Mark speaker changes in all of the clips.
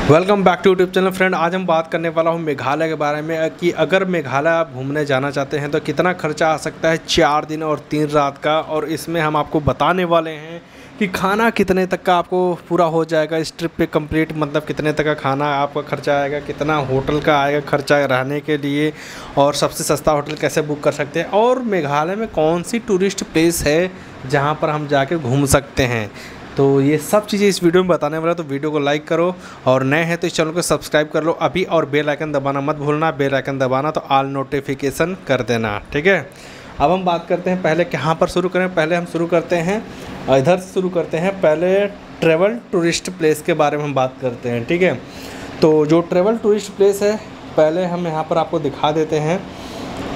Speaker 1: Welcome back to YouTube channel friend. आज हम बात करने वाला हूँ मेघालय के बारे में कि अगर मेघालय आप घूमने जाना चाहते हैं तो कितना खर्चा आ सकता है 4 दिन और 3 रात का। और इसमें हम आपको बताने वाले हैं कि खाना कितने तक का आपको पूरा हो जाएगा इस ट्रिप पे कंप्लीट, मतलब कितने तक का खाना आपका खर्चा आएगा, कितना होटल का आएगा खर्चा रहने के लिए, और सबसे सस्ता होटल कैसे बुक कर सकते हैं, और मेघालय में कौन सी टूरिस्ट प्लेस है जहाँ पर हम जाके घूम सकते हैं। तो ये सब चीज़ें इस वीडियो में बताने वाला, तो वीडियो को लाइक करो और नए हैं तो इस चैनल को सब्सक्राइब कर लो अभी, और बेल आइकन दबाना मत भूलना। बेल आइकन दबाना तो ऑल नोटिफिकेशन कर देना, ठीक है। अब हम बात करते हैं पहले कहाँ पर शुरू करें। पहले हम शुरू करते हैं इधर से शुरू करते हैं। पहले ट्रैवल टूरिस्ट प्लेस के बारे में हम बात करते हैं, ठीक है। तो जो ट्रैवल टूरिस्ट प्लेस है पहले हम यहाँ पर आपको दिखा देते हैं।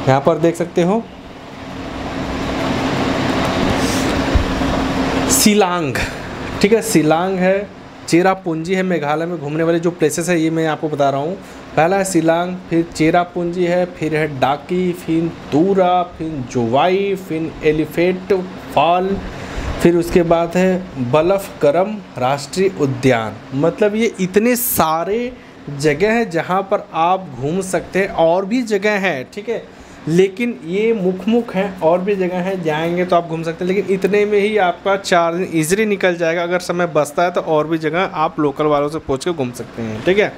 Speaker 1: यहाँ पर देख सकते हो शिलांग, ठीक है। शिलांग है, चेरापूंजी है। मेघालय में घूमने वाले जो प्लेसेस है ये मैं आपको बता रहा हूँ। पहला है शिलांग, फिर चेरापूंजी है, फिर है डाकी, फिर तूरा, फिर जोवाई, फिर एलिफेंट फॉल, फिर उसके बाद है बलफकरम राष्ट्रीय उद्यान। मतलब ये इतने सारे जगह हैं जहाँ पर आप घूम सकते हैं। और भी जगह हैं, ठीक है, लेकिन ये मुख हैं। और भी जगह हैं, जाएंगे तो आप घूम सकते हैं, लेकिन इतने में ही आपका 4 दिन ईजिली निकल जाएगा। अगर समय बचता है तो और भी जगह आप लोकल वालों से पूछ के घूम सकते हैं, ठीक है।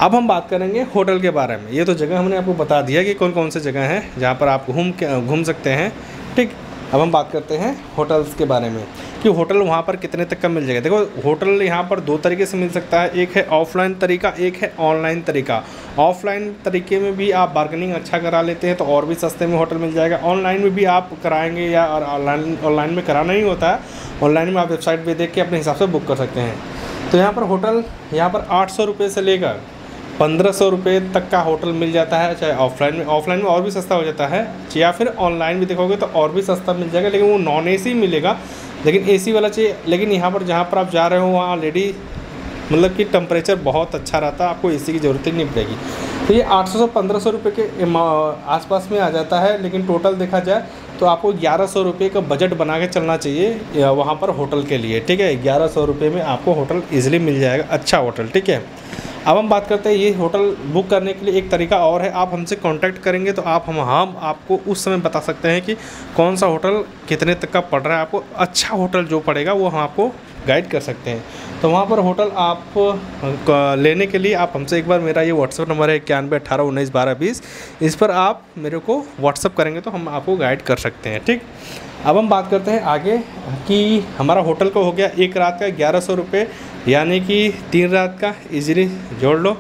Speaker 1: अब हम बात करेंगे होटल के बारे में। ये तो जगह हमने आपको बता दिया कि कौन कौन से जगह हैं जहाँ पर आप घूम सकते हैं, ठीक। अब हम बात करते हैं होटल्स के बारे में कि होटल वहाँ पर कितने तक का मिल जाएगा। देखो होटल यहाँ पर 2 तरीके से मिल सकता है, एक है ऑफलाइन तरीका, एक है ऑनलाइन तरीका। ऑफलाइन तरीके में भी आप बार्गेनिंग अच्छा करा लेते हैं तो और भी सस्ते में होटल मिल जाएगा। ऑनलाइन में भी आप कराएंगे या और ऑनलाइन में कराना नहीं होता है, ऑनलाइन में आप वेबसाइट पर देख के अपने हिसाब से बुक कर सकते हैं। तो यहाँ पर होटल यहाँ पर 800 रुपये से लेकर 1500 रुपये तक का होटल मिल जाता है, चाहे ऑफलाइन में और भी सस्ता हो जाता है, या फिर ऑनलाइन भी देखोगे तो और भी सस्ता मिल जाएगा, लेकिन वो नॉन AC मिलेगा, लेकिन AC वाला चाहिए। लेकिन यहाँ पर जहाँ पर आप जा रहे हो वहाँ ऑलरेडी मतलब कि टेम्परेचर बहुत अच्छा रहता है, आपको AC की ज़रूरत ही नहीं पड़ेगी। तो ये 800 से 1500 रुपये के आसपास में आ जाता है, लेकिन टोटल देखा जाए तो आपको 1100 रुपये का बजट बना के चलना चाहिए वहाँ पर होटल के लिए, ठीक है। 1100 रुपये में आपको होटल ईजिली मिल जाएगा, अच्छा होटल, ठीक है। अब हम बात करते हैं ये होटल बुक करने के लिए एक तरीका और है। आप हमसे कांटेक्ट करेंगे तो हम आपको उस समय बता सकते हैं कि कौन सा होटल कितने तक का पड़ रहा है। आपको अच्छा होटल जो पड़ेगा वो हम आपको गाइड कर सकते हैं। तो वहाँ पर होटल आप लेने के लिए आप हमसे एक बार, मेरा ये व्हाट्सअप नंबर है 91 18 19 12 20, इस पर आप मेरे को व्हाट्सअप करेंगे तो हम आपको गाइड कर सकते हैं, ठीक। अब हम बात करते हैं आगे कि हमारा होटल को हो गया एक रात का 1100 रुपये, यानी कि 3 रात का इजीली जोड़ लो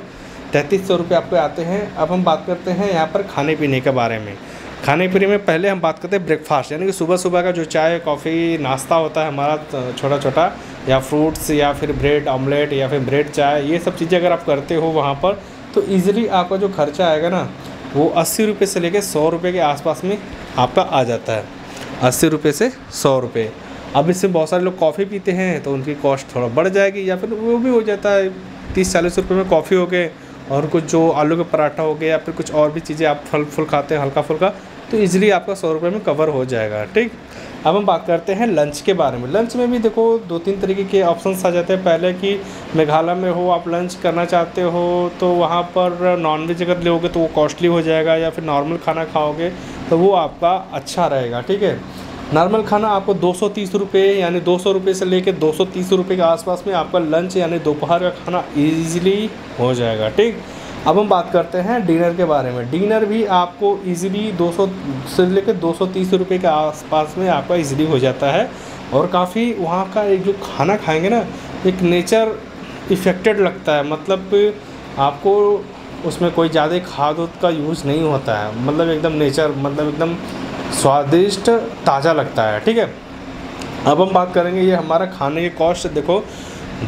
Speaker 1: 3300 रुपये आपको आते हैं। अब हम बात करते हैं यहाँ पर खाने पीने के बारे में। खाने पीने में पहले हम बात करते हैं ब्रेकफास्ट, यानी कि सुबह सुबह का जो चाय कॉफ़ी नाश्ता होता है हमारा छोटा छोटा, या फ्रूट्स या फिर ब्रेड ऑमलेट या फिर ब्रेड चाय, ये सब चीज़ें अगर आप करते हो वहाँ पर तो ईज़िली आपका जो खर्चा आएगा ना वो 80 रुपये से लेकर 100 रुपये के आसपास में आपका आ जाता है। 80 रुपये से 100 रुपये। अब इसमें बहुत सारे लोग कॉफ़ी पीते हैं तो उनकी कॉस्ट थोड़ा बढ़ जाएगी, या फिर वो भी हो जाता है 30-40 रुपये में कॉफ़ी हो गए, और कुछ जो आलू के पराठा हो गए या फिर कुछ और भी चीज़ें आप फल फूल खाते हैं हल्का फुल्का, तो ईज़िली आपका 100 रुपये में कवर हो जाएगा, ठीक। अब हम बात करते हैं लंच के बारे में। लंच में भी देखो 2-3 तरीके के ऑप्शंस आ जाते हैं। पहले कि मेघालय में हो आप लंच करना चाहते हो तो वहाँ पर नॉनवेज अगर लोगे तो वो कॉस्टली हो जाएगा, या फिर नॉर्मल खाना खाओगे तो वो आपका अच्छा रहेगा, ठीक है। नॉर्मल खाना आपको 230 रुपये, यानी 200 रुपये से लेकर 230 रुपये के आसपास में आपका लंच यानी दोपहर का खाना ईजिली हो जाएगा, ठीक। अब हम बात करते हैं डिनर के बारे में। डिनर भी आपको इजीली 200 से लेकर 230 रुपये के आसपास में आपका इजीली हो जाता है, और काफ़ी वहाँ का एक जो खाना खाएंगे ना एक नेचर इफेक्टेड लगता है, मतलब आपको उसमें कोई ज़्यादा खाद का यूज़ नहीं होता है, मतलब एकदम नेचर, मतलब एकदम स्वादिष्ट ताज़ा लगता है, ठीक है। अब हम बात करेंगे ये हमारा खाने की कॉस्ट। देखो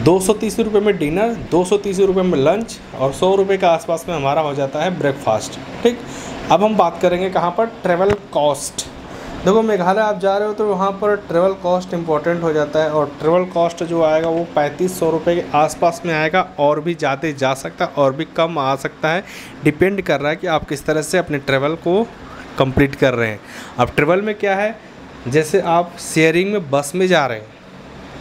Speaker 1: 230 रुपये में डिनर, 230 रुपये में लंच, और 100 रुपये के आसपास में हमारा हो जाता है ब्रेकफास्ट, ठीक। अब हम बात करेंगे कहाँ पर ट्रैवल कॉस्ट। देखो मेघालय आप जा रहे हो तो वहाँ पर ट्रैवल कॉस्ट इंपॉर्टेंट हो जाता है, और ट्रैवल कॉस्ट जो आएगा वो 3500 रुपये के आसपास में आएगा, और भी ज़्यादा जा सकता है और भी कम आ सकता है, डिपेंड कर रहा है कि आप किस तरह से अपने ट्रैवल को कंप्लीट कर रहे हैं। अब ट्रैवल में क्या है, जैसे आप शेयरिंग में बस में जा रहे हैं,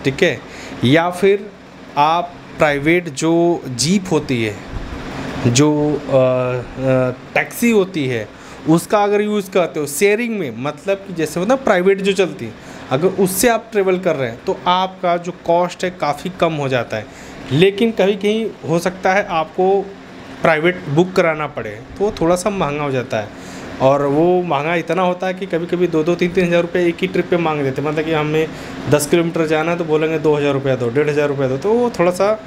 Speaker 1: ठीक है, या फिर आप प्राइवेट जो जीप होती है, जो टैक्सी होती है, उसका अगर यूज़ करते हो शेयरिंग में, मतलब कि जैसे होता है प्राइवेट जो चलती है, अगर उससे आप ट्रेवल कर रहे हैं तो आपका जो कॉस्ट है काफ़ी कम हो जाता है। लेकिन कहीं कहीं हो सकता है आपको प्राइवेट बुक कराना पड़े तो वो थोड़ा सा महंगा हो जाता है, और वो महंगा इतना होता है कि कभी कभी 2-3 हज़ार रुपये एक ही ट्रिप पे मांग देते हैं। मतलब कि हमें 10 किलोमीटर जाना है तो बोलेंगे 2,000 रुपया दो, 1,500 रुपया दो, तो वो थोड़ा सा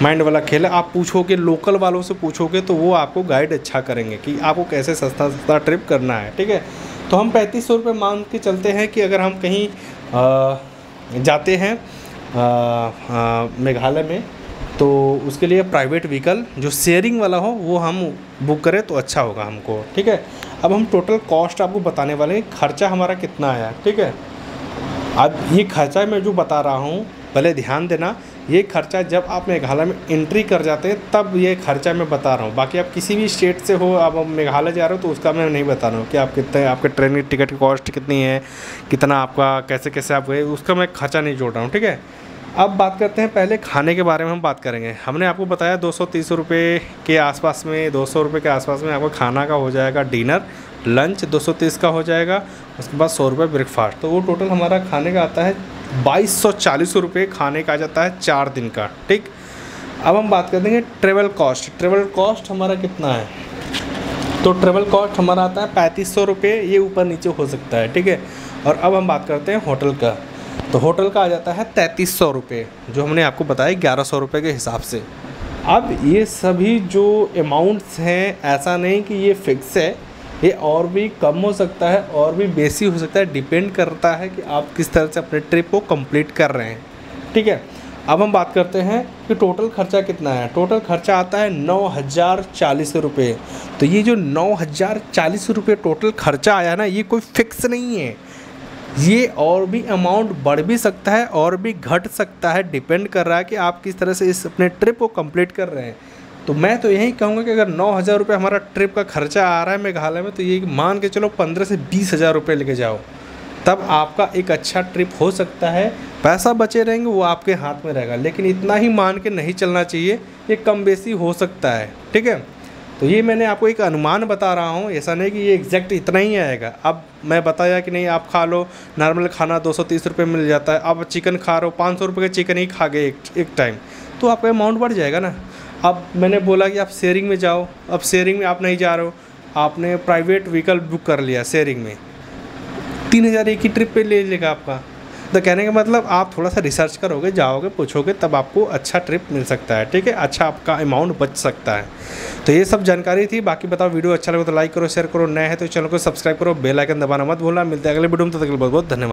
Speaker 1: माइंड वाला खेल है। आप पूछोगे लोकल वालों से पूछोगे तो वो आपको गाइड अच्छा करेंगे कि आपको कैसे सस्ता ट्रिप करना है, ठीक है। तो हम 3500 रुपये मान के चलते हैं कि अगर हम कहीं जाते हैं मेघालय में, तो उसके लिए प्राइवेट व्हीकल जो शेयरिंग वाला हो वो हम बुक करें तो अच्छा होगा हमको, ठीक है। अब हम टोटल कॉस्ट आपको बताने वाले हैं, खर्चा हमारा कितना आया, ठीक है। अब ये खर्चा मैं जो बता रहा हूँ पहले ध्यान देना, ये खर्चा जब आप मेघालय में एंट्री कर जाते हैं तब ये खर्चा मैं बता रहा हूँ। बाकी आप किसी भी स्टेट से हो, आप मेघालय जा रहे हो तो उसका मैं नहीं बता रहा हूँ कि आप कितने, आपके ट्रेन की टिकट की कॉस्ट कितनी है, कितना आपका कैसे कैसे आप गए, उसका मैं खर्चा नहीं जोड़ रहा हूँ, ठीक है। अब बात करते हैं पहले खाने के बारे में हम बात करेंगे। हमने आपको बताया 230 रुपये के आसपास में, 200 रुपये के आसपास में आपको खाना का हो जाएगा, डिनर लंच 230 का हो जाएगा, उसके बाद 100 रुपये ब्रेकफास्ट, तो वो टोटल हमारा खाने का आता है 2240 रुपये खाने का आ जाता है 4 दिन का, ठीक। अब हम बात कर देंगे ट्रेवल कॉस्ट। ट्रेवल कॉस्ट हमारा कितना है, तो ट्रेवल कॉस्ट हमारा आता है 3500 रुपये, ये ऊपर नीचे हो सकता है, ठीक है। और अब हम बात करते हैं होटल का, तो होटल का आ जाता है 3300 रुपये, जो हमने आपको बताया 1100 रुपये के हिसाब से। अब ये सभी जो अमाउंट्स हैं, ऐसा नहीं कि ये फिक्स है, ये और भी कम हो सकता है और भी बेसी हो सकता है, डिपेंड करता है कि आप किस तरह से अपने ट्रिप को कंप्लीट कर रहे हैं, ठीक है। अब हम बात करते हैं कि टोटल खर्चा कितना है। टोटल खर्चा आता है 9,040 रुपये। तो ये जो 9,040 रुपये टोटल खर्चा आया ना, ये कोई फिक्स नहीं है, ये और भी अमाउंट बढ़ भी सकता है और भी घट सकता है, डिपेंड कर रहा है कि आप किस तरह से इस अपने ट्रिप को कंप्लीट कर रहे हैं। तो मैं तो यही कहूँगा कि अगर 9,000 रुपये हमारा ट्रिप का खर्चा आ रहा है मेघालय में, तो ये मान के चलो 15 से 20,000 रुपये लेके जाओ, तब आपका एक अच्छा ट्रिप हो सकता है। पैसा बचे रहेंगे वो आपके हाथ में रहेगा, लेकिन इतना ही मान के नहीं चलना चाहिए, ये कम बेसी हो सकता है, ठीक है। तो ये मैंने आपको एक अनुमान बता रहा हूँ, ऐसा नहीं कि ये एग्जैक्ट इतना ही आएगा। अब मैं बताया कि नहीं, आप खा लो, नॉर्मल खाना 230 रुपये मिल जाता है, आप चिकन खा रहे हो 500 रुपये का चिकन ही खा गए एक टाइम, तो आपका अमाउंट बढ़ जाएगा ना। अब मैंने बोला कि आप शेयरिंग में जाओ, अब शेयरिंग में आप नहीं जा रहे हो, आपने प्राइवेट व्हीकल बुक कर लिया शेयरिंग में, 3,000 एक ही ट्रिप पे ले लेगा आपका। तो कहने का मतलब आप थोड़ा सा रिसर्च करोगे, जाओगे, पूछोगे, तब आपको अच्छा ट्रिप मिल सकता है, ठीक है, अच्छा आपका अमाउंट बच सकता है। तो ये सब जानकारी थी। बाकी बताओ, वीडियो अच्छा लगे तो लाइक करो, शेयर करो, नए हैं तो चैनल को सब्सक्राइब करो, बेल आइकन दबाना मत भूलना। मिलते हैं अगले वीडियो में, तब तक के लिए बहुत बहुत धन्यवाद।